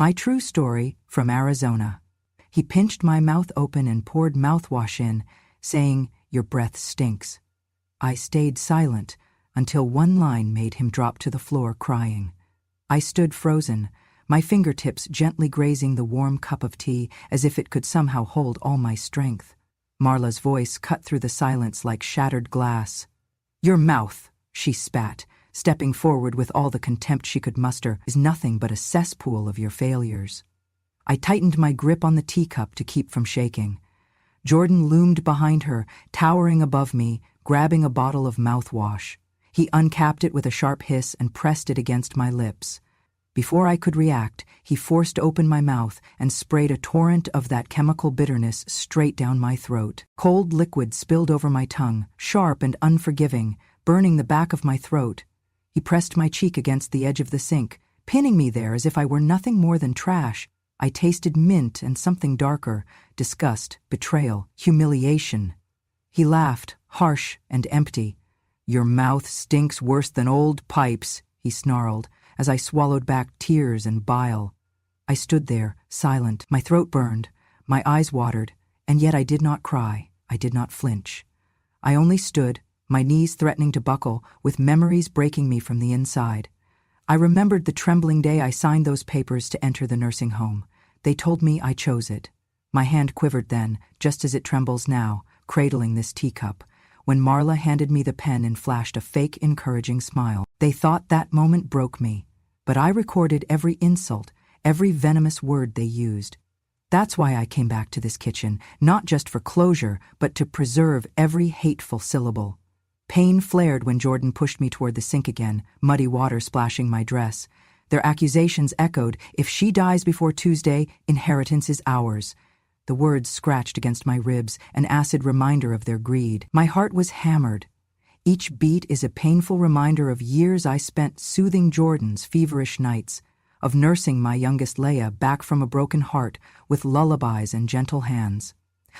My true story from Arizona. He pinched my mouth open and poured mouthwash in, saying, "Your breath stinks." I stayed silent until one line made him drop to the floor crying. I stood frozen, my fingertips gently grazing the warm cup of tea as if it could somehow hold all my strength. Marla's voice cut through the silence like shattered glass. "Your mouth," she spat, stepping forward with all the contempt she could muster, "is nothing but a cesspool of your failures." I tightened my grip on the teacup to keep from shaking. Jordan loomed behind her, towering above me, grabbing a bottle of mouthwash. He uncapped it with a sharp hiss and pressed it against my lips. Before I could react, he forced open my mouth and sprayed a torrent of that chemical bitterness straight down my throat. Cold liquid spilled over my tongue, sharp and unforgiving, burning the back of my throat. He pressed my cheek against the edge of the sink, pinning me there as if I were nothing more than trash. I tasted mint and something darker, disgust, betrayal, humiliation. He laughed, harsh and empty. "Your mouth stinks worse than old pipes," he snarled, as I swallowed back tears and bile. I stood there, silent, my throat burned, my eyes watered, and yet I did not cry, I did not flinch. I only stood, my knees threatening to buckle, with memories breaking me from the inside. I remembered the trembling day I signed those papers to enter the nursing home. They told me I chose it. My hand quivered then, just as it trembles now, cradling this teacup, when Marla handed me the pen and flashed a fake, encouraging smile. They thought that moment broke me, but I recorded every insult, every venomous word they used. That's why I came back to this kitchen, not just for closure, but to preserve every hateful syllable. Pain flared when Jordan pushed me toward the sink again, muddy water splashing my dress. Their accusations echoed, "If she dies before Tuesday, inheritance is ours." The words scratched against my ribs, an acid reminder of their greed. My heart was hammered. Each beat is a painful reminder of years I spent soothing Jordan's feverish nights, of nursing my youngest Leia back from a broken heart with lullabies and gentle hands.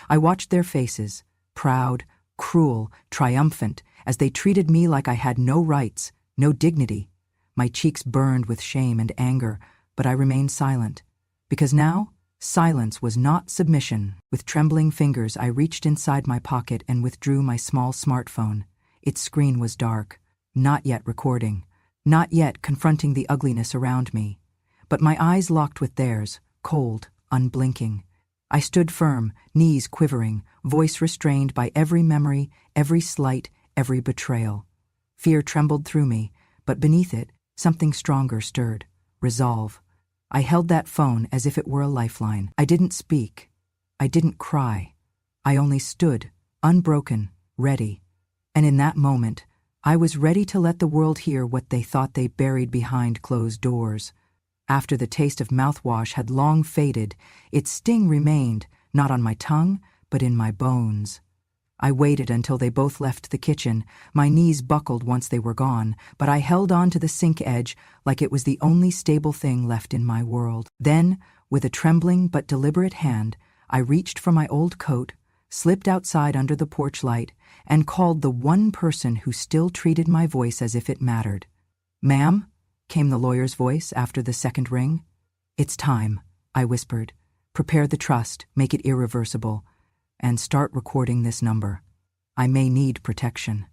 I watched their faces, proud, cruel, triumphant, as they treated me like I had no rights, no dignity. My cheeks burned with shame and anger, but I remained silent, because now silence was not submission. With trembling fingers, I reached inside my pocket and withdrew my small smartphone. Its screen was dark, not yet recording, not yet confronting the ugliness around me. But my eyes locked with theirs, cold, unblinking. I stood firm, knees quivering, voice restrained by every memory, every slight, every betrayal. Fear trembled through me, but beneath it, something stronger stirred, resolve. I held that phone as if it were a lifeline. I didn't speak. I didn't cry. I only stood, unbroken, ready. And in that moment, I was ready to let the world hear what they thought they buried behind closed doors. After the taste of mouthwash had long faded, its sting remained, not on my tongue, but in my bones. I waited until they both left the kitchen. My knees buckled once they were gone, but I held on to the sink edge like it was the only stable thing left in my world. Then, with a trembling but deliberate hand, I reached for my old coat, slipped outside under the porch light, and called the one person who still treated my voice as if it mattered. "Ma'am?" came the lawyer's voice after the second ring. "It's time," I whispered. "Prepare the trust, make it irreversible, and start recording this number. I may need protection."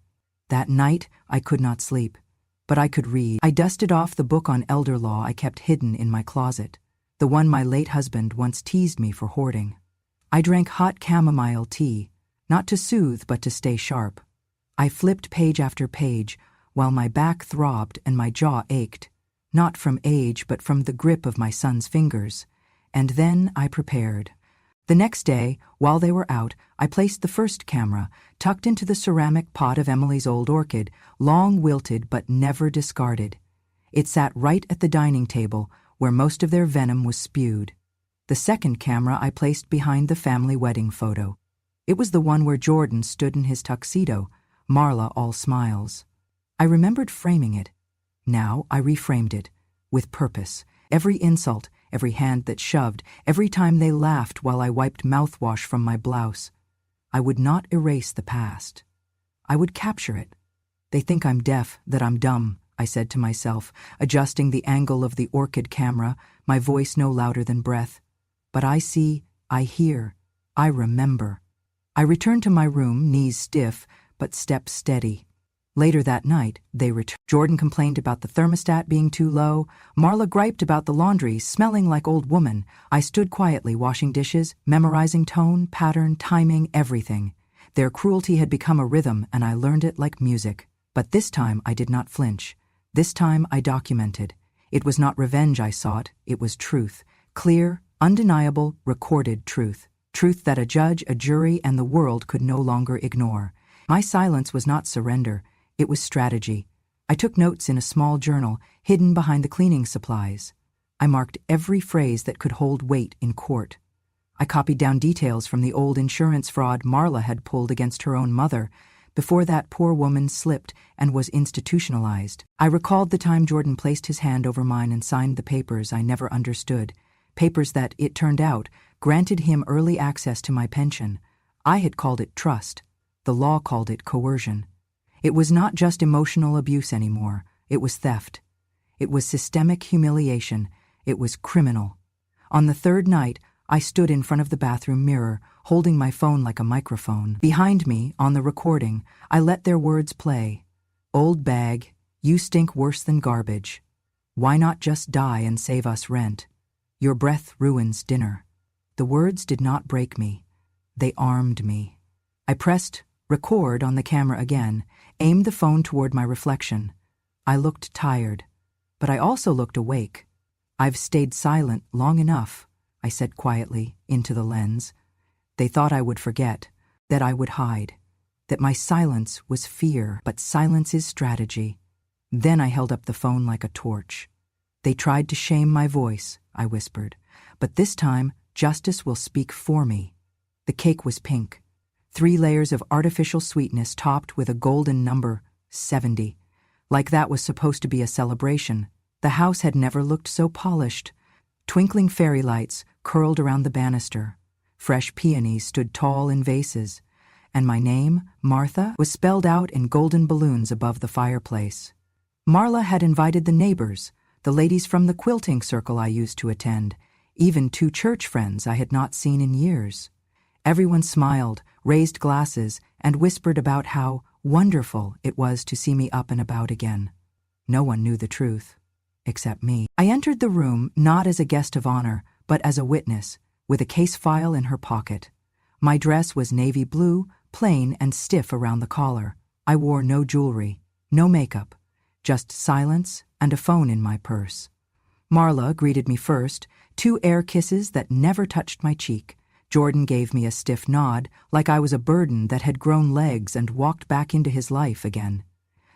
That night, I could not sleep, but I could read. I dusted off the book on elder law I kept hidden in my closet, the one my late husband once teased me for hoarding. I drank hot chamomile tea, not to soothe but to stay sharp. I flipped page after page, while my back throbbed and my jaw ached, not from age but from the grip of my son's fingers. And then I prepared. The next day, while they were out, I placed the first camera, tucked into the ceramic pot of Emily's old orchid, long wilted but never discarded. It sat right at the dining table, where most of their venom was spewed. The second camera I placed behind the family wedding photo. It was the one where Jordan stood in his tuxedo, Marla all smiles. I remembered framing it. Now I reframed it, with purpose. Every insult, every hand that shoved, every time they laughed while I wiped mouthwash from my blouse. I would not erase the past. I would capture it. They think I'm deaf, that I'm dumb, I said to myself, adjusting the angle of the orchid camera, my voice no louder than breath. But I see, I hear, I remember. I returned to my room, knees stiff, but steps steady. Later that night, they returned. Jordan complained about the thermostat being too low. Marla griped about the laundry smelling like old woman. I stood quietly washing dishes, memorizing tone, pattern, timing, everything. Their cruelty had become a rhythm, and I learned it like music. But this time I did not flinch. This time I documented. It was not revenge I sought, it was truth. Clear, undeniable, recorded truth. Truth that a judge, a jury, and the world could no longer ignore. My silence was not surrender. It was strategy. I took notes in a small journal, hidden behind the cleaning supplies. I marked every phrase that could hold weight in court. I copied down details from the old insurance fraud Marla had pulled against her own mother, before that poor woman slipped and was institutionalized. I recalled the time Jordan placed his hand over mine and signed the papers I never understood, papers that, it turned out, granted him early access to my pension. I had called it trust. The law called it coercion. It was not just emotional abuse anymore. It was theft. It was systemic humiliation. It was criminal. On the third night, I stood in front of the bathroom mirror, holding my phone like a microphone. Behind me, on the recording, I let their words play. Old bag, you stink worse than garbage. Why not just die and save us rent? Your breath ruins dinner. The words did not break me. They armed me. I pressed record on the camera again, aimed the phone toward my reflection. I looked tired, but I also looked awake. I've stayed silent long enough, I said quietly, into the lens. They thought I would forget, that I would hide, that my silence was fear, but silence is strategy. Then I held up the phone like a torch. They tried to shame my voice, I whispered, but this time justice will speak for me. The cake was pink. 3 layers of artificial sweetness topped with a golden number, 70. Like that was supposed to be a celebration. The house had never looked so polished. Twinkling fairy lights curled around the banister. Fresh peonies stood tall in vases. And my name, Martha, was spelled out in golden balloons above the fireplace. Marla had invited the neighbors, the ladies from the quilting circle I used to attend, even 2 church friends I had not seen in years. Everyone smiled, raised glasses, and whispered about how wonderful it was to see me up and about again. No one knew the truth, except me. I entered the room not as a guest of honor, but as a witness, with a case file in her pocket. My dress was navy blue, plain and stiff around the collar. I wore no jewelry, no makeup, just silence and a phone in my purse. Marla greeted me first, 2 air kisses that never touched my cheek. Jordan gave me a stiff nod, like I was a burden that had grown legs and walked back into his life again.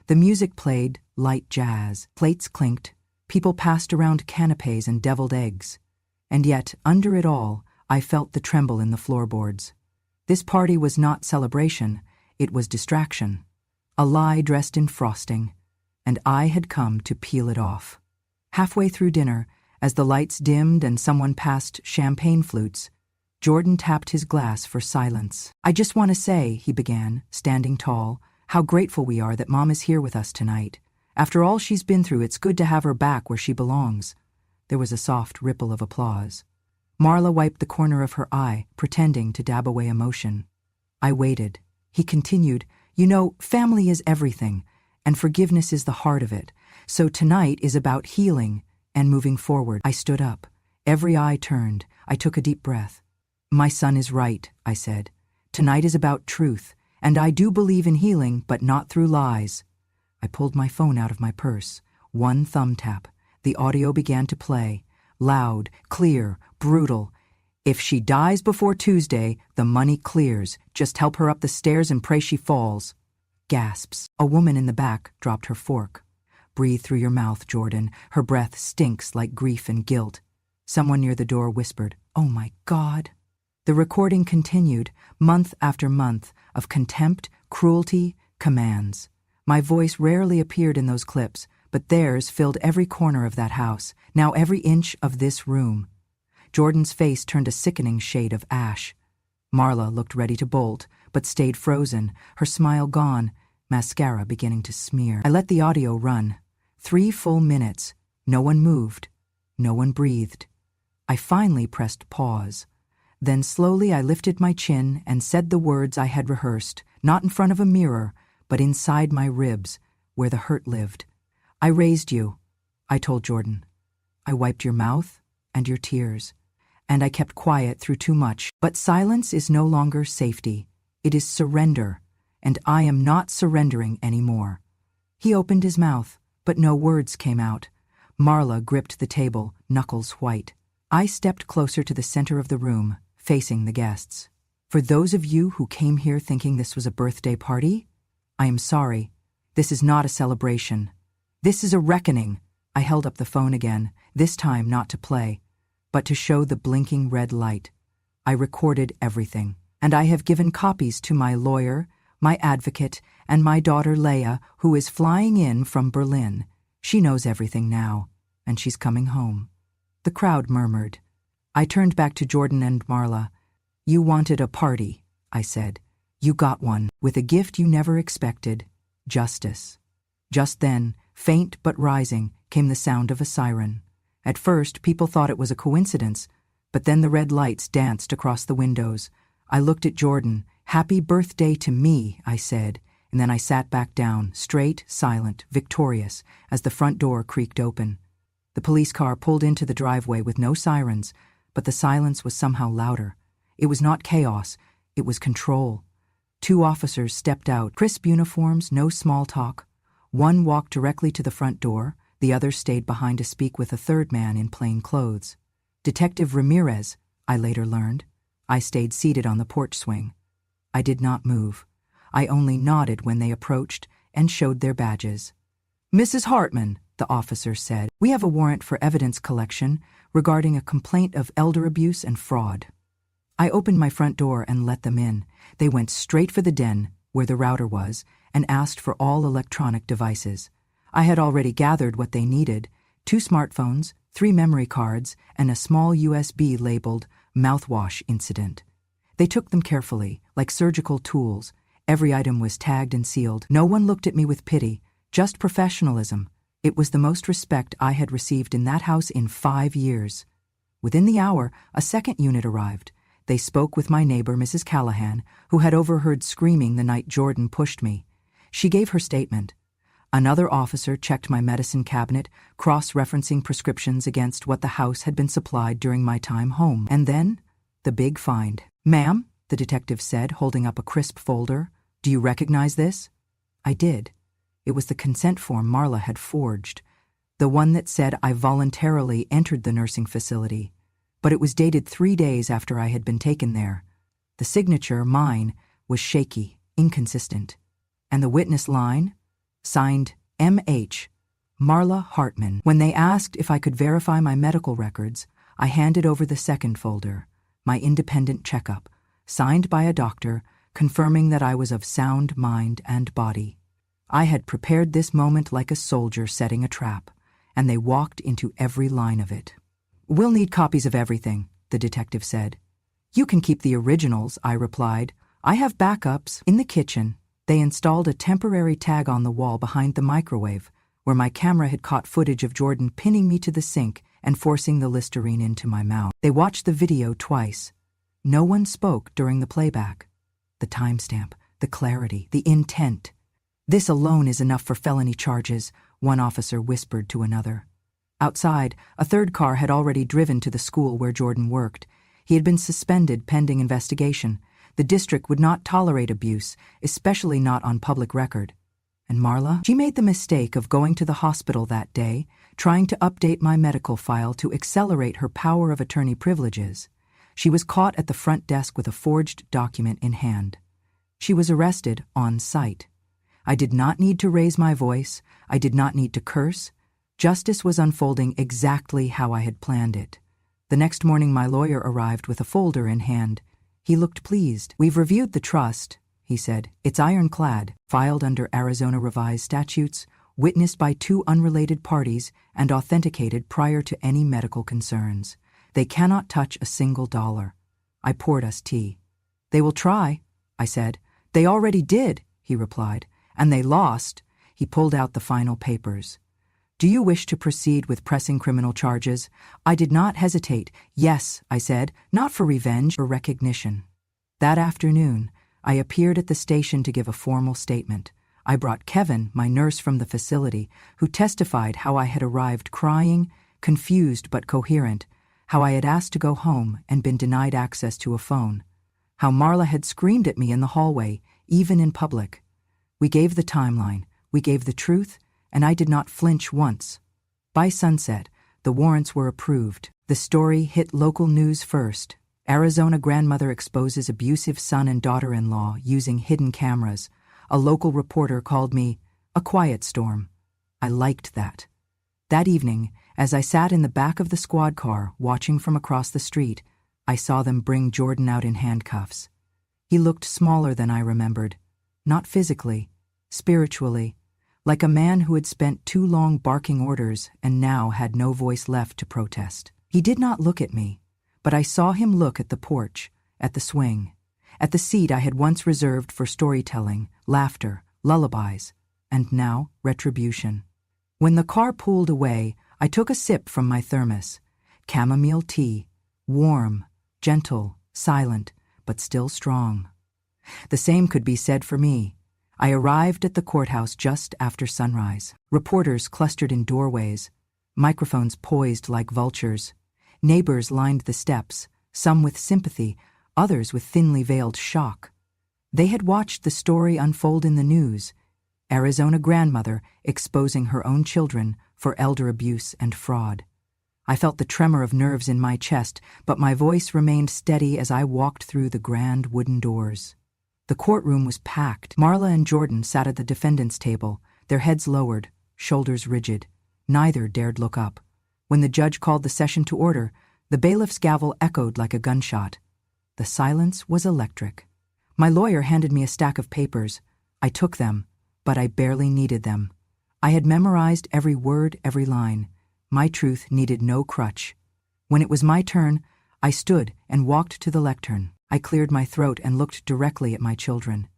The music played, light jazz. Plates clinked. People passed around canapes and deviled eggs. And yet, under it all, I felt the tremble in the floorboards. This party was not celebration, it was distraction. A lie dressed in frosting. And I had come to peel it off. Halfway through dinner, as the lights dimmed and someone passed champagne flutes, Jordan tapped his glass for silence. I just want to say, he began, standing tall, how grateful we are that Mom is here with us tonight. After all she's been through, it's good to have her back where she belongs. There was a soft ripple of applause. Marla wiped the corner of her eye, pretending to dab away emotion. I waited. He continued, you know, family is everything, and forgiveness is the heart of it. So tonight is about healing and moving forward. I stood up. Every eye turned. I took a deep breath. My son is right, I said. Tonight is about truth, and I do believe in healing, but not through lies. I pulled my phone out of my purse. 1 thumb tap. The audio began to play. Loud, clear, brutal. If she dies before Tuesday, the money clears. Just help her up the stairs and pray she falls. Gasps. A woman in the back dropped her fork. Breathe through your mouth, Jordan. Her breath stinks like grief and guilt. Someone near the door whispered, oh my God. The recording continued, month after month, of contempt, cruelty, commands. My voice rarely appeared in those clips, but theirs filled every corner of that house, now every inch of this room. Jordan's face turned a sickening shade of ash. Marla looked ready to bolt, but stayed frozen, her smile gone, mascara beginning to smear. I let the audio run. 3 full minutes. No one moved. No one breathed. I finally pressed pause. Then slowly I lifted my chin and said the words I had rehearsed, not in front of a mirror, but inside my ribs, where the hurt lived. I raised you, I told Jordan. I wiped your mouth and your tears. And I kept quiet through too much. But silence is no longer safety. It is surrender, and I am not surrendering anymore. He opened his mouth, but no words came out. Marla gripped the table, knuckles white. I stepped closer to the center of the room, facing the guests. For those of you who came here thinking this was a birthday party, I am sorry. This is not a celebration. This is a reckoning. I held up the phone again, this time not to play, but to show the blinking red light. I recorded everything, and I have given copies to my lawyer, my advocate, and my daughter Leia, who is flying in from Berlin. She knows everything now, and she's coming home. The crowd murmured. I turned back to Jordan and Marla. You wanted a party, I said. You got one, with a gift you never expected, justice. Just then, faint but rising, came the sound of a siren. At first, people thought it was a coincidence, but then the red lights danced across the windows. I looked at Jordan. Happy birthday to me, I said, and then I sat back down, straight, silent, victorious, as the front door creaked open. The police car pulled into the driveway with no sirens, but the silence was somehow louder. It was not chaos, it was control. 2 officers stepped out, crisp uniforms, no small talk. One walked directly to the front door, the other stayed behind to speak with a third man in plain clothes. Detective Ramirez, I later learned. I stayed seated on the porch swing. I did not move. I only nodded when they approached and showed their badges. Mrs. Hartman, the officer said, we have a warrant for evidence collection regarding a complaint of elder abuse and fraud. I opened my front door and let them in. They went straight for the den, where the router was, and asked for all electronic devices. I had already gathered what they needed: 2 smartphones, 3 memory cards, and a small USB labeled Mouthwash Incident. They took them carefully, like surgical tools. Every item was tagged and sealed. No one looked at me with pity, just professionalism. It was the most respect I had received in that house in 5 years. Within the hour, a second unit arrived. They spoke with my neighbor, Mrs. Callahan, who had overheard screaming the night Jordan pushed me. She gave her statement. Another officer checked my medicine cabinet, cross-referencing prescriptions against what the house had been supplied during my time home. And then, the big find. Ma'am, the detective said, holding up a crisp folder, do you recognize this? I did. It was the consent form Marla had forged, the one that said I voluntarily entered the nursing facility. But it was dated 3 days after I had been taken there. The signature, mine, was shaky, inconsistent. And the witness line? Signed M.H., Marla Hartman. When they asked if I could verify my medical records, I handed over the second folder, my independent checkup, signed by a doctor, confirming that I was of sound mind and body. I had prepared this moment like a soldier setting a trap, and they walked into every line of it. We'll need copies of everything, the detective said. You can keep the originals, I replied. I have backups in the kitchen. They installed a temporary tag on the wall behind the microwave, where my camera had caught footage of Jordan pinning me to the sink and forcing the Listerine into my mouth. They watched the video twice. No one spoke during the playback. The timestamp, the clarity, the intent. This alone is enough for felony charges, one officer whispered to another. Outside, a third car had already driven to the school where Jordan worked. He had been suspended pending investigation. The district would not tolerate abuse, especially not on public record. And Marla? She made the mistake of going to the hospital that day, trying to update my medical file to accelerate her power of attorney privileges. She was caught at the front desk with a forged document in hand. She was arrested on sight. I did not need to raise my voice. I did not need to curse. Justice was unfolding exactly how I had planned it. The next morning my lawyer arrived with a folder in hand. He looked pleased. We've reviewed the trust, he said. It's ironclad, filed under Arizona revised statutes, witnessed by 2 unrelated parties, and authenticated prior to any medical concerns. They cannot touch a single dollar. I poured us tea. They will try, I said. They already did, he replied. And they lost. He pulled out the final papers. "Do you wish to proceed with pressing criminal charges?" I did not hesitate. "Yes," I said, "not for revenge or recognition." That afternoon, I appeared at the station to give a formal statement. I brought Kevin, my nurse from the facility, who testified how I had arrived crying, confused but coherent, how I had asked to go home and been denied access to a phone, how Marla had screamed at me in the hallway, even in public. We gave the timeline, we gave the truth, and I did not flinch once. By sunset, the warrants were approved. The story hit local news first. Arizona grandmother exposes abusive son and daughter-in-law using hidden cameras. A local reporter called me a quiet storm. I liked that. That evening, as I sat in the back of the squad car watching from across the street, I saw them bring Jordan out in handcuffs. He looked smaller than I remembered. Not physically, spiritually, like a man who had spent too long barking orders and now had no voice left to protest. He did not look at me, but I saw him look at the porch, at the swing, at the seat I had once reserved for storytelling, laughter, lullabies, and now retribution. When the car pulled away, I took a sip from my thermos. Chamomile tea, warm, gentle, silent, but still strong. The same could be said for me. I arrived at the courthouse just after sunrise. Reporters clustered in doorways, microphones poised like vultures. Neighbors lined the steps, some with sympathy, others with thinly veiled shock. They had watched the story unfold in the news. Arizona grandmother exposing her own children for elder abuse and fraud. I felt the tremor of nerves in my chest, but my voice remained steady as I walked through the grand wooden doors. The courtroom was packed. Marla and Jordan sat at the defendant's table, their heads lowered, shoulders rigid. Neither dared look up. When the judge called the session to order, the bailiff's gavel echoed like a gunshot. The silence was electric. My lawyer handed me a stack of papers. I took them, but I barely needed them. I had memorized every word, every line. My truth needed no crutch. When it was my turn, I stood and walked to the lectern. I cleared my throat and looked directly at my children.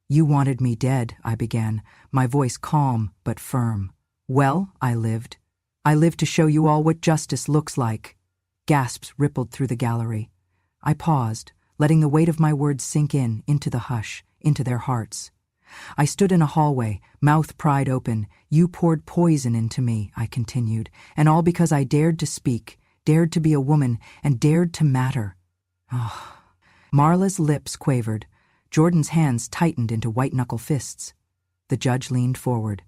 "You wanted me dead," I began, my voice calm but firm. "Well, I lived. I lived to show you all what justice looks like." Gasps rippled through the gallery. I paused, letting the weight of my words sink in, into the hush, into their hearts. I stood in a hallway, mouth pried open. "You poured poison into me," I continued, "and all because I dared to speak, dared to be a woman, and dared to matter." Oh. Marla's lips quavered. Jordan's hands tightened into white-knuckle fists. The judge leaned forward.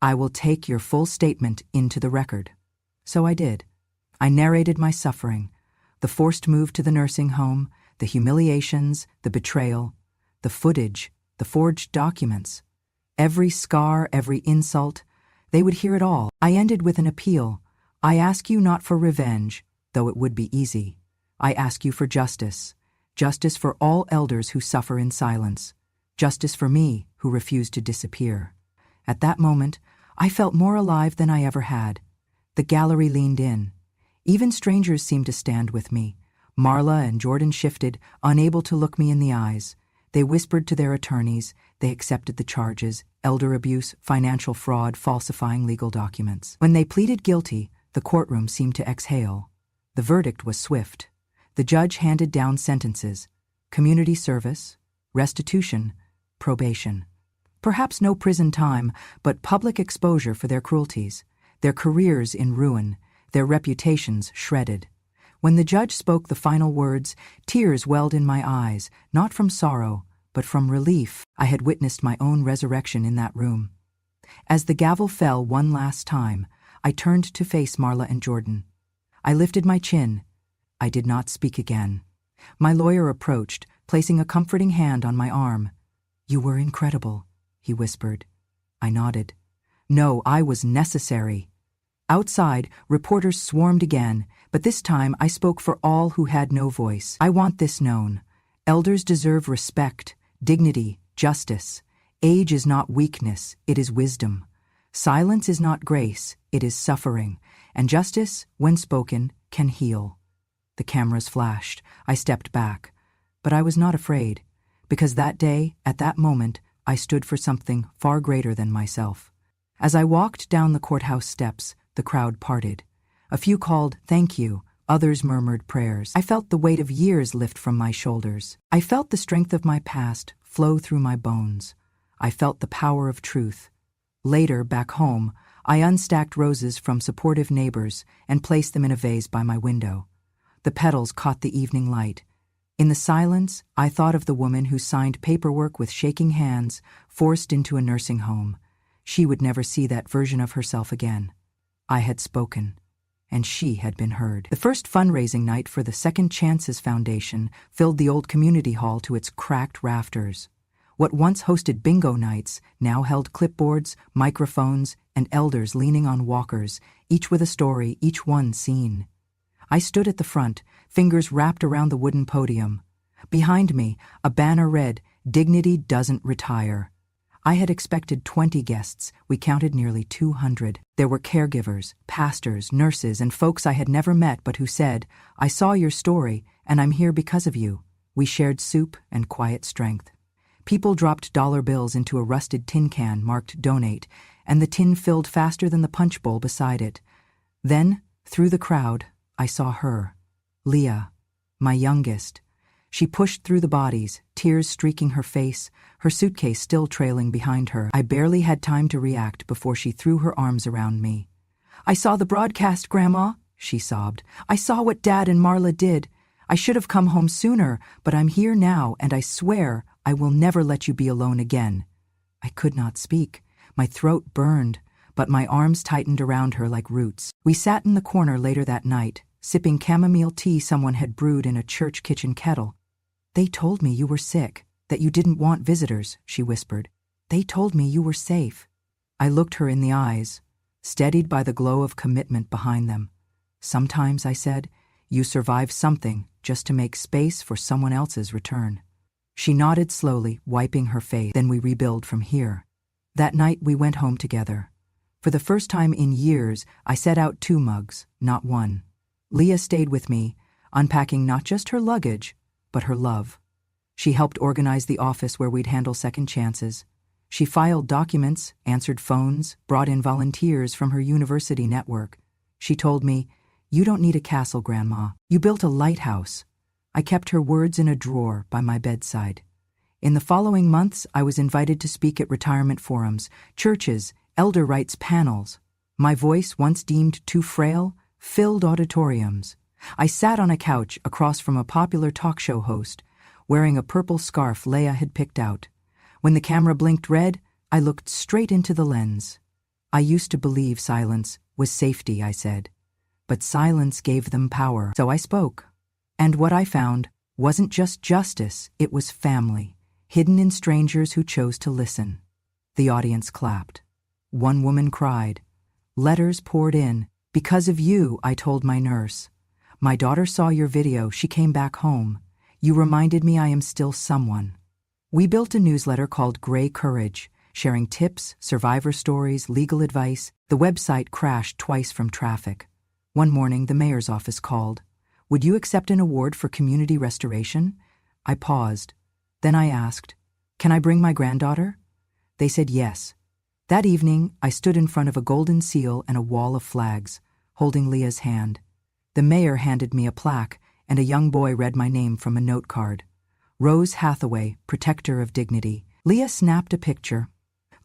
"I will take your full statement into the record." So I did. I narrated my suffering, the forced move to the nursing home, the humiliations, the betrayal, the footage, the forged documents. Every scar, every insult, they would hear it all. I ended with an appeal. I ask you not for revenge, though it would be easy. I ask you for justice. Justice for all elders who suffer in silence. Justice for me, who refused to disappear. At that moment, I felt more alive than I ever had. The gallery leaned in. Even strangers seemed to stand with me. Marla and Jordan shifted, unable to look me in the eyes. They whispered to their attorneys. They accepted the charges: elder abuse, financial fraud, falsifying legal documents. When they pleaded guilty, the courtroom seemed to exhale. The verdict was swift. The judge handed down sentences: community service, restitution, probation. Perhaps no prison time, but public exposure for their cruelties, their careers in ruin, their reputations shredded. When the judge spoke the final words, tears welled in my eyes, not from sorrow, but from relief. I had witnessed my own resurrection in that room. As the gavel fell one last time, I turned to face Marla and Jordan. I lifted my chin. I did not speak again. My lawyer approached, placing a comforting hand on my arm. "You were incredible," he whispered. I nodded. "No, I was necessary." Outside, reporters swarmed again, but this time I spoke for all who had no voice. "I want this known. Elders deserve respect, dignity, justice. Age is not weakness, it is wisdom. Silence is not grace, it is suffering. And justice, when spoken, can heal." The cameras flashed. I stepped back. But I was not afraid, because that day, at that moment, I stood for something far greater than myself. As I walked down the courthouse steps, the crowd parted. A few called, "Thank you," others murmured prayers. I felt the weight of years lift from my shoulders. I felt the strength of my past flow through my bones. I felt the power of truth. Later, back home, I unstacked roses from supportive neighbors and placed them in a vase by my window. The petals caught the evening light. In the silence, I thought of the woman who signed paperwork with shaking hands, forced into a nursing home. She would never see that version of herself again. I had spoken, and she had been heard. The first fundraising night for the Second Chances Foundation filled the old community hall to its cracked rafters. What once hosted bingo nights now held clipboards, microphones, and elders leaning on walkers, each with a story, each one seen. I stood at the front, fingers wrapped around the wooden podium. Behind me, a banner read, "Dignity doesn't retire." I had expected 20 guests. We counted nearly 200. There were caregivers, pastors, nurses, and folks I had never met but who said, "I saw your story, and I'm here because of you." We shared soup and quiet strength. People dropped dollar bills into a rusted tin can marked "Donate," and the tin filled faster than the punch bowl beside it. Then, through the crowd, I saw her, Leah, my youngest. She pushed through the bodies, tears streaking her face, her suitcase still trailing behind her. I barely had time to react before she threw her arms around me. "I saw the broadcast, Grandma," she sobbed. "I saw what Dad and Marla did. I should have come home sooner, but I'm here now, and I swear I will never let you be alone again." I could not speak. My throat burned, but my arms tightened around her like roots. We sat in the corner later that night, sipping chamomile tea someone had brewed in a church kitchen kettle. "They told me you were sick, that you didn't want visitors," she whispered. "They told me you were safe." I looked her in the eyes, steadied by the glow of commitment behind them. "Sometimes," I said, "you survive something just to make space for someone else's return." She nodded slowly, wiping her face. "Then we rebuild from here." That night we went home together. For the first time in years, I set out 2 mugs, not 1. Leah stayed with me, unpacking not just her luggage, but her love. She helped organize the office where we'd handle second chances. She filed documents, answered phones, brought in volunteers from her university network. She told me, "You don't need a castle, Grandma. You built a lighthouse." I kept her words in a drawer by my bedside. In the following months, I was invited to speak at retirement forums, churches, elder rights panels. My voice, once deemed too frail, filled auditoriums. I sat on a couch across from a popular talk show host, wearing a purple scarf Leah had picked out. When the camera blinked red, I looked straight into the lens. "I used to believe silence was safety," I said. "But silence gave them power." So I spoke. And what I found wasn't just justice, it was family, hidden in strangers who chose to listen. The audience clapped. One woman cried. Letters poured in. "Because of you," I told my nurse. "My daughter saw your video, she came back home. You reminded me I am still someone." We built a newsletter called Gray Courage, sharing tips, survivor stories, legal advice. The website crashed twice from traffic. One morning, the mayor's office called. "Would you accept an award for community restoration?" I paused. Then I asked, "Can I bring my granddaughter?" They said yes. That evening, I stood in front of a golden seal and a wall of flags, holding Leah's hand. The mayor handed me a plaque, and a young boy read my name from a note card. Rose Hathaway, Protector of Dignity. Leah snapped a picture.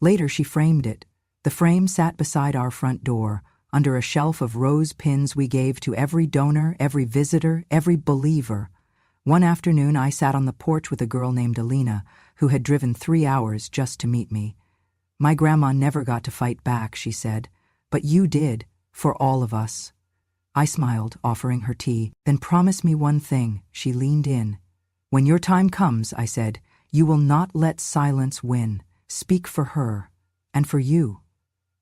Later, she framed it. The frame sat beside our front door, under a shelf of rose pins we gave to every donor, every visitor, every believer. One afternoon, I sat on the porch with a girl named Alina, who had driven 3 hours just to meet me. "My grandma never got to fight back," she said, "but you did, for all of us." I smiled, offering her tea. "Then promise me one thing," she leaned in. "When your time comes," I said, "you will not let silence win. Speak for her, and for you."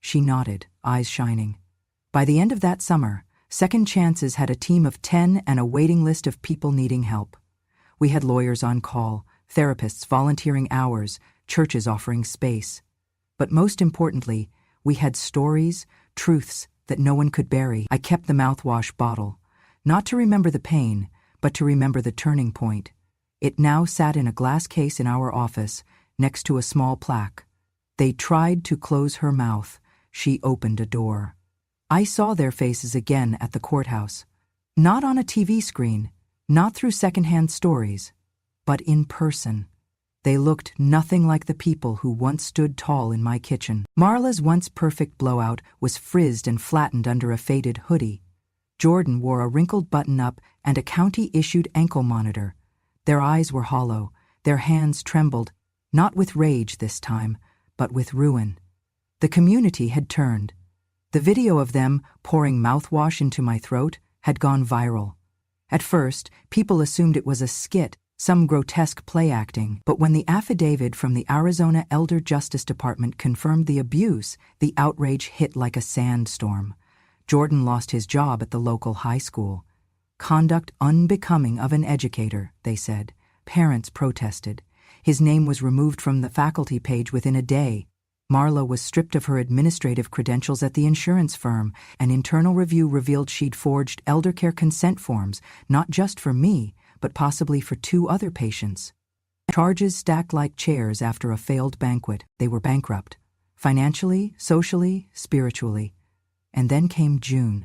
She nodded, eyes shining. By the end of that summer, Second Chances had a team of 10 and a waiting list of people needing help. We had lawyers on call, therapists volunteering hours, churches offering space. But most importantly, we had stories, truths that no one could bury. I kept the mouthwash bottle, not to remember the pain, but to remember the turning point. It now sat in a glass case in our office, next to a small plaque. "They tried to close her mouth. She opened a door." I saw their faces again at the courthouse. Not on a TV screen, not through secondhand stories, but in person. They looked nothing like the people who once stood tall in my kitchen. Marla's once perfect blowout was frizzed and flattened under a faded hoodie. Jordan wore a wrinkled button-up and a county-issued ankle monitor. Their eyes were hollow, their hands trembled, not with rage this time, but with ruin. The community had turned. The video of them pouring mouthwash into my throat had gone viral. At first, people assumed it was a skit, some grotesque play acting, but when the affidavit from the Arizona Elder Justice Department confirmed the abuse, the outrage hit like a sandstorm. Jordan lost his job at the local high school. Conduct unbecoming of an educator, they said. Parents protested. His name was removed from the faculty page within a day. Marla was stripped of her administrative credentials at the insurance firm. An internal review revealed she'd forged eldercare consent forms, not just for me, but possibly for 2 other patients. Charges stacked like chairs after a failed banquet. They were bankrupt. Financially, socially, spiritually. And then came June.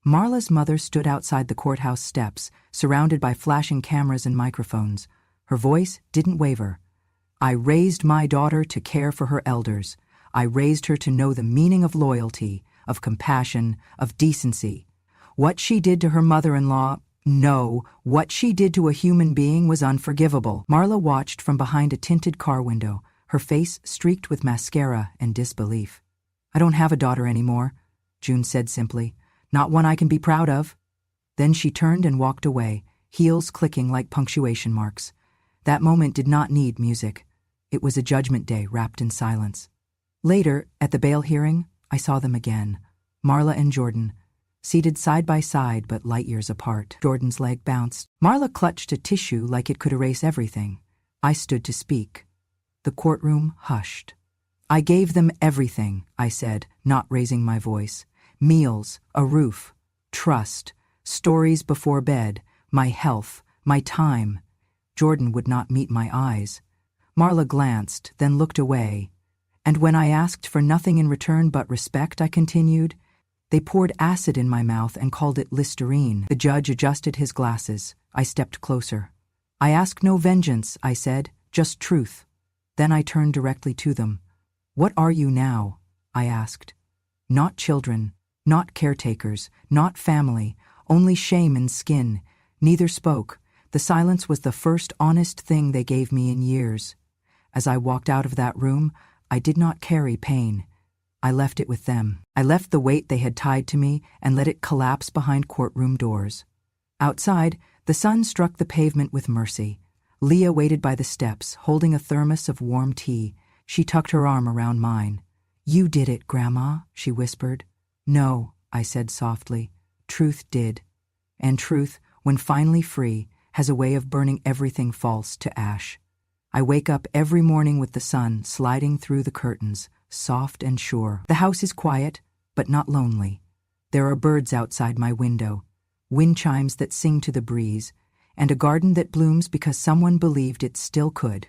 Marla's mother stood outside the courthouse steps, surrounded by flashing cameras and microphones. Her voice didn't waver. I raised my daughter to care for her elders. I raised her to know the meaning of loyalty, of compassion, of decency. What she did to her mother-in-law, no, what she did to a human being was unforgivable. Marla watched from behind a tinted car window, her face streaked with mascara and disbelief. I don't have a daughter anymore, June said simply. Not one I can be proud of. Then she turned and walked away, heels clicking like punctuation marks. That moment did not need music. It was a judgment day wrapped in silence. Later, at the bail hearing, I saw them again, Marla and Jordan, seated side by side but light years apart. Jordan's leg bounced. Marla clutched a tissue like it could erase everything. I stood to speak. The courtroom hushed. I gave them everything, I said, not raising my voice. Meals, a roof, trust, stories before bed, my health, my time. Jordan would not meet my eyes. Marla glanced, then looked away. And when I asked for nothing in return but respect, I continued, they poured acid in my mouth and called it Listerine. The judge adjusted his glasses. I stepped closer. I ask no vengeance, I said, just truth. Then I turned directly to them. What are you now? I asked. Not children, not caretakers, not family, only shame and skin. Neither spoke. The silence was the first honest thing they gave me in years. As I walked out of that room, I did not carry pain. I left it with them. I left the weight they had tied to me and let it collapse behind courtroom doors. Outside, the sun struck the pavement with mercy. Leah waited by the steps, holding a thermos of warm tea. She tucked her arm around mine. You did it, Grandma, she whispered. No, I said softly. Truth did. And truth, when finally free, has a way of burning everything false to ash. I wake up every morning with the sun sliding through the curtains, soft and sure. The house is quiet, but not lonely. There are birds outside my window, wind chimes that sing to the breeze, and a garden that blooms because someone believed it still could.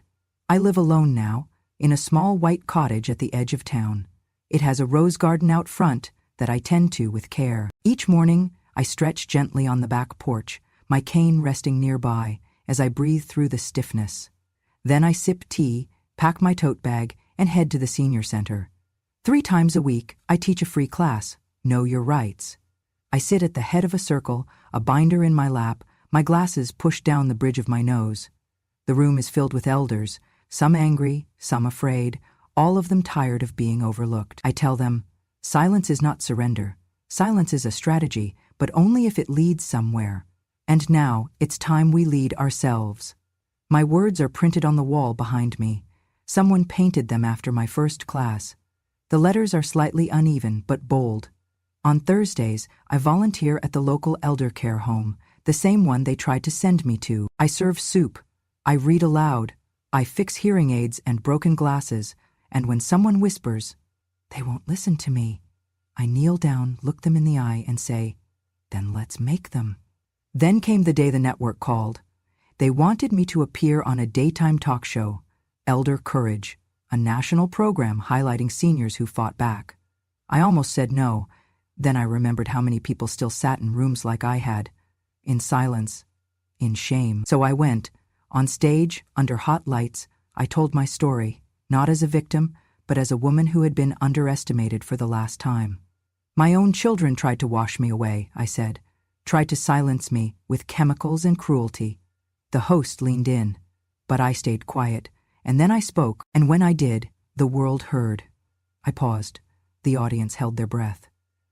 I live alone now, in a small white cottage at the edge of town. It has a rose garden out front that I tend to with care. Each morning, I stretch gently on the back porch, my cane resting nearby as I breathe through the stiffness. Then I sip tea, pack my tote bag, and head to the senior center. 3 times a week, I teach a free class, Know Your Rights. I sit at the head of a circle, a binder in my lap, my glasses pushed down the bridge of my nose. The room is filled with elders, some angry, some afraid, all of them tired of being overlooked. I tell them, silence is not surrender. Silence is a strategy, but only if it leads somewhere. And now, it's time we lead ourselves. My words are printed on the wall behind me. Someone painted them after my first class. The letters are slightly uneven, but bold. On Thursdays, I volunteer at the local elder care home, the same one they tried to send me to. I serve soup. I read aloud. I fix hearing aids and broken glasses, and when someone whispers, they won't listen to me, I kneel down, look them in the eye, and say, then let's make them. Then came the day the network called. They wanted me to appear on a daytime talk show, Elder Courage, a national program highlighting seniors who fought back. I almost said no, Then I remembered how many people still sat in rooms like I had, in silence, in shame. So I went. On stage, under hot lights, I told my story, not as a victim, but as a woman who had been underestimated for the last time. My own children tried to wash me away, I said, tried to silence me with chemicals and cruelty. The host leaned in, but I stayed quiet, and then I spoke, and when I did, the world heard. I paused. The audience held their breath.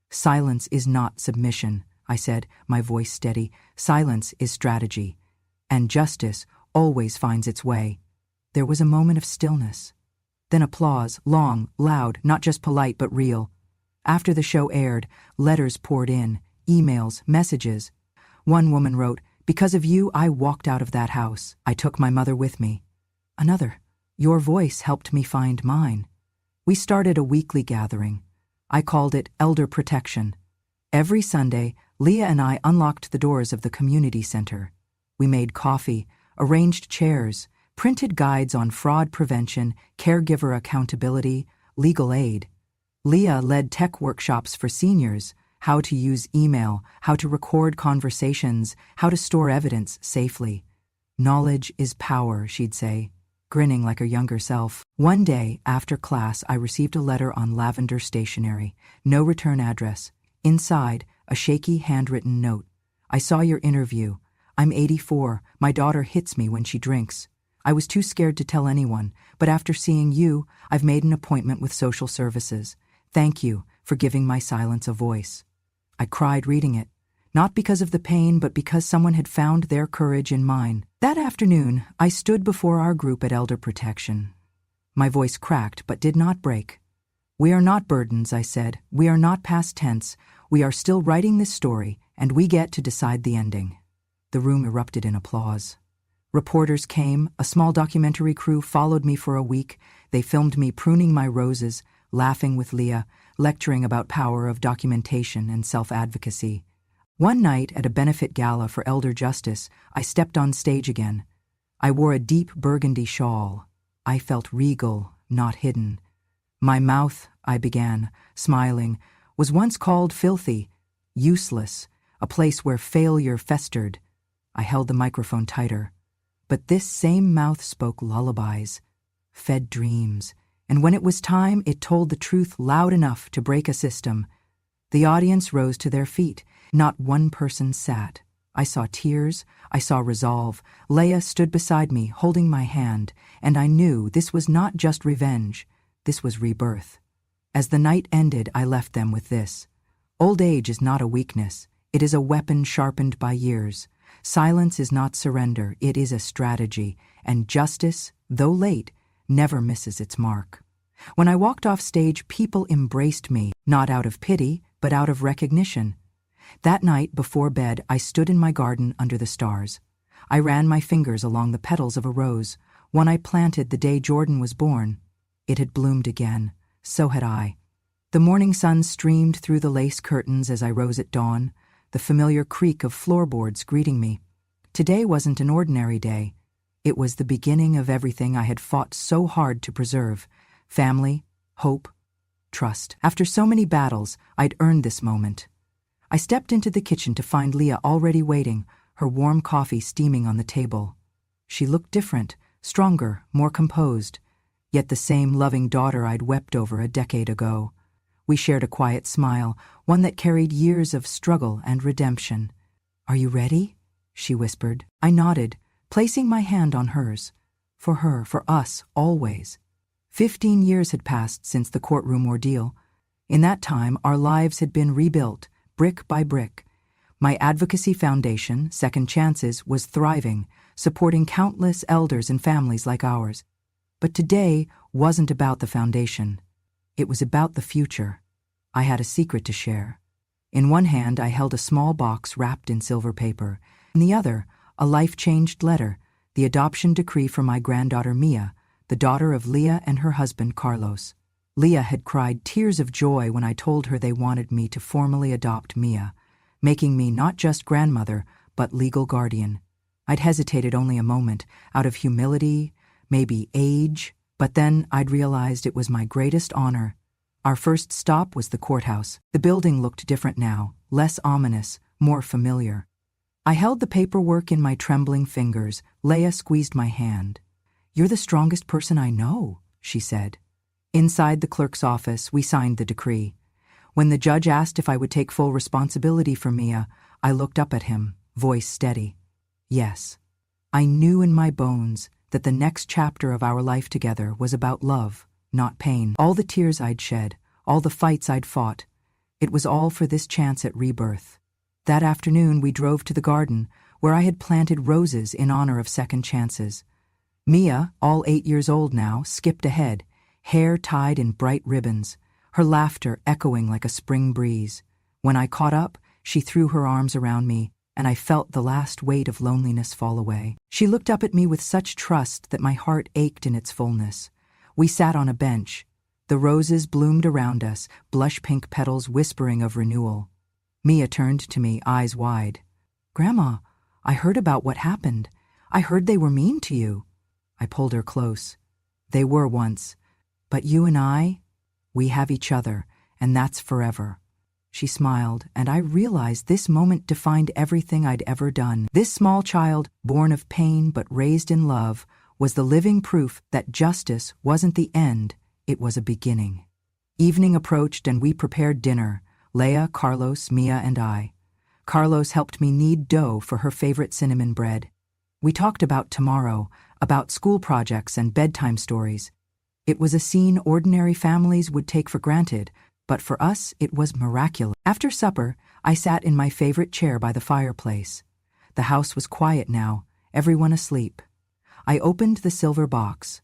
Silence is not submission, I said, my voice steady. Silence is strategy, and justice always finds its way. There was a moment of stillness. Then applause, long, loud, not just polite but real. After the show aired, letters poured in, emails, messages. One woman wrote, "Because of you, I walked out of that house. I took my mother with me." Another, "Your voice helped me find mine." We started a weekly gathering. I called it Elder Protection. Every Sunday, Leah and I unlocked the doors of the community center. We made coffee, arranged chairs, printed guides on fraud prevention, caregiver accountability, legal aid. Leah led tech workshops for seniors, how to use email, how to record conversations, how to store evidence safely. Knowledge is power, she'd say, grinning like her younger self. One day, after class, I received a letter on lavender stationery, no return address. Inside, a shaky handwritten note. "I saw your interview. I'm 84. My daughter hits me when she drinks. I was too scared to tell anyone, but after seeing you, I've made an appointment with social services. Thank you for giving my silence a voice." I cried reading it, not because of the pain, but because someone had found their courage in mine. That afternoon, I stood before our group at Elder Protection. My voice cracked but did not break. "We are not burdens," I said. "We are not past tense. We are still writing this story, and we get to decide the ending." The room erupted in applause. Reporters came. A small documentary crew followed me for a week. They filmed me pruning my roses, laughing with Leah, lecturing about power of documentation and self-advocacy. One night at a benefit gala for elder justice, I stepped on stage again. I wore a deep burgundy shawl. I felt regal, not hidden. "My mouth," I began, smiling, "was once called filthy, useless, a place where failure festered." I held the microphone tighter. But this same mouth spoke lullabies, fed dreams, and when it was time, it told the truth loud enough to break a system. The audience rose to their feet. Not one person sat. I saw tears. I saw resolve. Leah stood beside me, holding my hand, and I knew this was not just revenge. This was rebirth. As the night ended, I left them with this. Old age is not a weakness. It is a weapon sharpened by years. Silence is not surrender. It is a strategy, and justice, though late, never misses its mark. When I walked off stage, people embraced me, not out of pity, but out of recognition. That night, before bed, I stood in my garden under the stars. I ran my fingers along the petals of a rose, one I planted the day Jordan was born. It had bloomed again. So had I. The morning sun streamed through the lace curtains as I rose at dawn, the familiar creak of floorboards greeting me. Today wasn't an ordinary day. It was the beginning of everything I had fought so hard to preserve: family, hope, trust. After so many battles, I'd earned this moment. I stepped into the kitchen to find Leah already waiting, her warm coffee steaming on the table. She looked different, stronger, more composed, yet the same loving daughter I'd wept over a decade ago. We shared a quiet smile, one that carried years of struggle and redemption. "Are you ready?" she whispered. I nodded, placing my hand on hers. For her, for us, always. 15 years had passed since the courtroom ordeal. In that time, our lives had been rebuilt, brick by brick. My advocacy foundation, Second Chances, was thriving, supporting countless elders and families like ours. But today wasn't about the foundation. It was about the future. I had a secret to share. In one hand, I held a small box wrapped in silver paper. In the other, a life-changed letter, the adoption decree for my granddaughter Mia, the daughter of Leah and her husband Carlos. Leah had cried tears of joy when I told her they wanted me to formally adopt Mia, making me not just grandmother, but legal guardian. I'd hesitated only a moment, out of humility, maybe age, but then I'd realized it was my greatest honor. Our first stop was the courthouse. The building looked different now, less ominous, more familiar. I held the paperwork in my trembling fingers. Leah squeezed my hand. "You're the strongest person I know," she said. Inside the clerk's office, we signed the decree. When the judge asked if I would take full responsibility for Mia, I looked up at him, voice steady. Yes. I knew in my bones that the next chapter of our life together was about love, not pain. All the tears I'd shed, all the fights I'd fought, it was all for this chance at rebirth. That afternoon we drove to the garden, where I had planted roses in honor of second chances. Mia, all 8 years old now, skipped ahead, hair tied in bright ribbons, her laughter echoing like a spring breeze. When I caught up, she threw her arms around me, and I felt the last weight of loneliness fall away. She looked up at me with such trust that my heart ached in its fullness. We sat on a bench. The roses bloomed around us, blush-pink petals whispering of renewal. Mia turned to me, eyes wide. "Grandma, I heard about what happened. I heard they were mean to you." I pulled her close. "They were once. But you and I, we have each other, and that's forever." She smiled, and I realized this moment defined everything I'd ever done. This small child, born of pain but raised in love, was the living proof that justice wasn't the end, it was a beginning. Evening approached and we prepared dinner, Leah, Carlos, Mia, and I. Carlos helped me knead dough for her favorite cinnamon bread. We talked about tomorrow, about school projects and bedtime stories. It was a scene ordinary families would take for granted, but for us it was miraculous. After supper, I sat in my favorite chair by the fireplace. The house was quiet now, everyone asleep. I opened the silver box.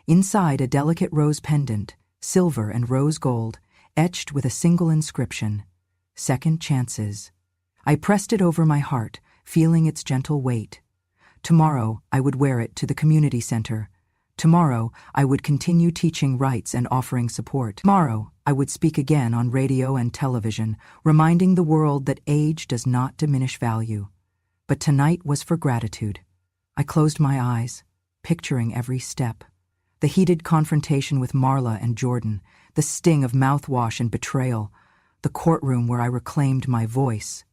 Inside, a delicate rose pendant, silver and rose gold, etched with a single inscription: Second Chances. I pressed it over my heart, feeling its gentle weight. Tomorrow, I would wear it to the community center. Tomorrow, I would continue teaching rights and offering support. Tomorrow, I would speak again on radio and television, reminding the world that age does not diminish value. But tonight was for gratitude. I closed my eyes, picturing every step. The heated confrontation with Marla and Jordan, the sting of mouthwash and betrayal, the courtroom where I reclaimed my voice,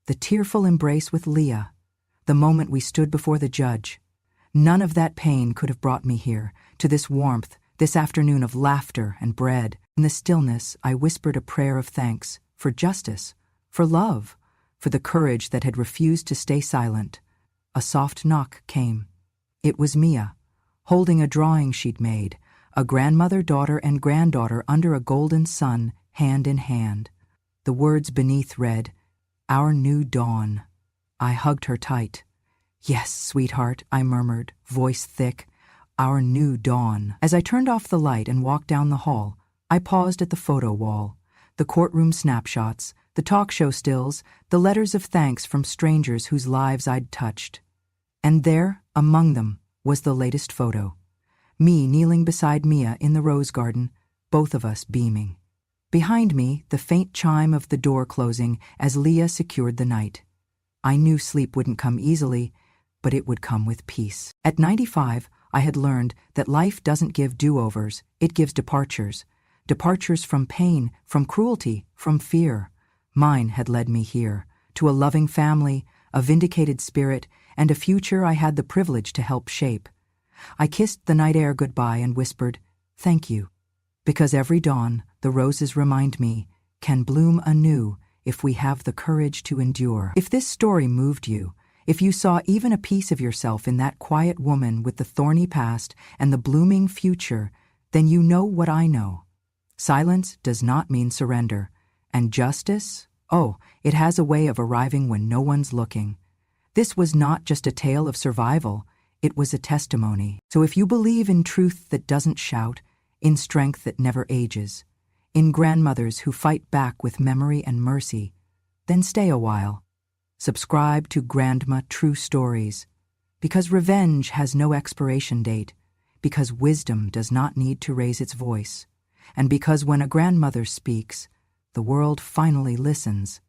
the tearful embrace with Leah, the moment we stood before the judge. None of that pain could have brought me here, to this warmth, this afternoon of laughter and bread. In the stillness, I whispered a prayer of thanks, for justice, for love, for the courage that had refused to stay silent. A soft knock came. It was Mia, holding a drawing she'd made, a grandmother, daughter, and granddaughter under a golden sun, hand in hand. The words beneath read, "Our new dawn." I hugged her tight. "Yes, sweetheart," I murmured, voice thick. "Our new dawn." As I turned off the light and walked down the hall, I paused at the photo wall. The courtroom snapshots, the talk show stills, the letters of thanks from strangers whose lives I'd touched. And there, among them, was the latest photo. Me kneeling beside Mia in the rose garden, both of us beaming. Behind me, the faint chime of the door closing as Leah secured the night. I knew sleep wouldn't come easily, but it would come with peace. At 95, I had learned that life doesn't give do-overs, it gives departures. Departures from pain, from cruelty, from fear. Mine had led me here, to a loving family, a vindicated spirit, and a future I had the privilege to help shape. I kissed the night air goodbye and whispered, "Thank you." Because every dawn, the roses remind me, can bloom anew if we have the courage to endure. If this story moved you, if you saw even a piece of yourself in that quiet woman with the thorny past and the blooming future, then you know what I know. Silence does not mean surrender. And justice? Oh, it has a way of arriving when no one's looking. This was not just a tale of survival, it was a testimony. So if you believe in truth that doesn't shout, in strength that never ages, in grandmothers who fight back with memory and mercy, then stay a while. Subscribe to Grandma True Stories, because revenge has no expiration date, because wisdom does not need to raise its voice, and because when a grandmother speaks, the world finally listens.